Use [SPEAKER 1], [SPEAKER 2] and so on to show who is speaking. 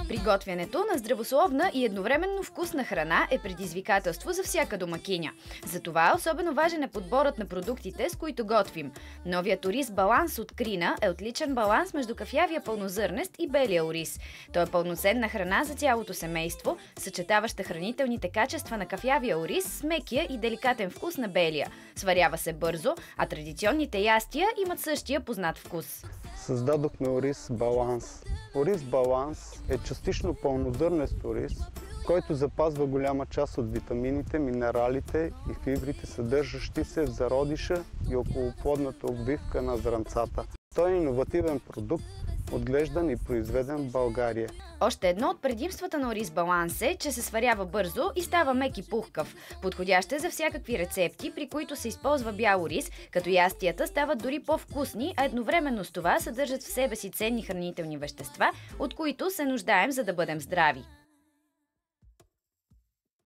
[SPEAKER 1] Приготвянето на здравословна и едновременно вкусна храна е предизвикателство за всяка домакиня. Затова особено важен е подборът на продуктите, с които готвим. Новият ориз Баланс от Крина е отличен баланс между кафявия пълнозърнест и белия ориз. Той е пълноценна храна за цялото семейство, съчетаваща хранителните качества на кафявия ориз с мекия и деликатен вкус на белия. Сварява се бързо, а традиционните ястия имат същия познат вкус.
[SPEAKER 2] Създадохме ориз Баланс. Ориз Баланс е частично пълнозърнест ориз, който запазва голяма част от витамините, минералите и фибрите, съдържащи се в зародиша и околоплодната обвивка на зранцата. Той е иновативен продукт, отглеждан и произведен в България.
[SPEAKER 1] Още едно от предимствата на ориз Баланс е, че се сварява бързо и става мек и пухкав. Подходящ е за всякакви рецепти, при които се използва бял ориз, като ястията стават дори по-вкусни, а едновременно с това съдържат в себе си ценни хранителни вещества, от които се нуждаем, за да бъдем здрави.